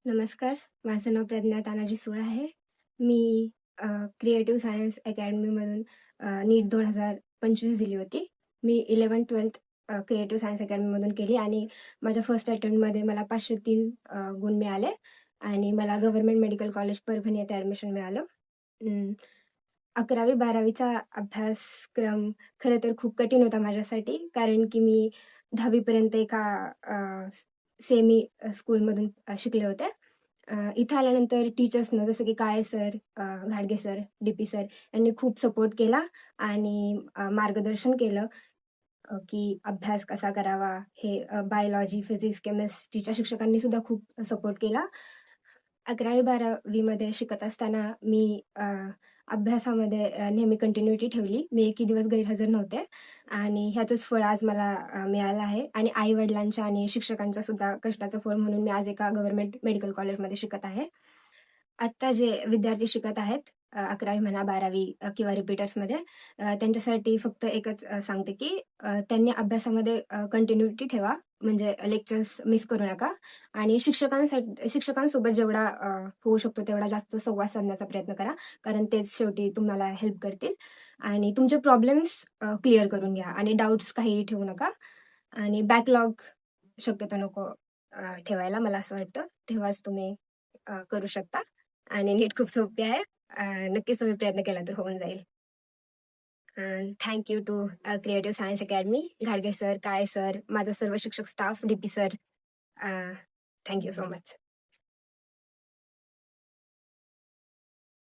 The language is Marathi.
नमस्कार. माझं नाव प्रज्ञा तानाजी सुळ आहे. मी क्रिएटिव्ह सायन्स अकॅडमीमधून नीट 2025 दिली होती. मी 11th-12th क्रिएटिव्ह सायन्स अकॅडमीमधून केली आणि माझ्या फर्स्ट अटेम्प्टमध्ये मला 503 गुण मिळाले आणि मला गव्हर्नमेंट मेडिकल कॉलेज परभणी येथे ॲडमिशन मिळालं. 11वी-12वीचा अभ्यासक्रम खरं तर खूप कठीण होता माझ्यासाठी, कारण की मी 10वी पर्यंत एका सेमी स्कूलमधून शिकले होते. इथं आल्यानंतर टीचर्सनं जसं की काळे सर, घाडगे सर, डी-पी सर यांनी खूप सपोर्ट केला आणि मार्गदर्शन केलं, की अभ्यास कसा करावा हे बायोलॉजी, फिजिक्स, केमिस्ट्रीच्या शिक्षकांनी सुद्धा खूप सपोर्ट केला. 11वी-12वीमध्ये शिकत असताना मी अभ्यासामध्ये नेहमी कंटिन्युटी ठेवली. मी एकही दिवस गैरहजर नव्हते आणि ह्याचंच फळ आज मला मिळालं आहे आणि आई-वडिलांच्या आणि शिक्षकांच्या सुद्धा कष्टाचं फळ म्हणून मी आज एका गव्हर्नमेंट मेडिकल कॉलेजमध्ये शिकत आहे. आत्ता जे विद्यार्थी शिकत आहेत 11वी म्हणा, 12वी किंवा रिपीटर्समध्ये त्यांच्यासाठी फक्त एकच सांगते, की त्यांनी अभ्यासामध्ये कंटिन्युटी ठेवा. म्हणजे लेक्चर्स मिस करू नका आणि शिक्षकांसोबत जेवढा होऊ शकतो तेवढा जास्त संवाद साधण्याचा प्रयत्न करा. कारण तेच शेवटी तुम्हाला हेल्प करतील आणि तुमचे प्रॉब्लेम्स क्लिअर करून घ्या आणि डाउट्स काहीही ठेवू नका आणि बॅकलॉग शक्यतो नको ठेवायला मला असं वाटतं. तेव्हाच तुम्ही करू शकता आणि नीट खूप सोपी आहे. नक्कीच तुम्ही प्रयत्न केला तर होऊन जाईल. Thank you to creative science academy, घाडगे सर, काळे सर, माझा सर्व शिक्षक staff, DP sir. Thank you so much.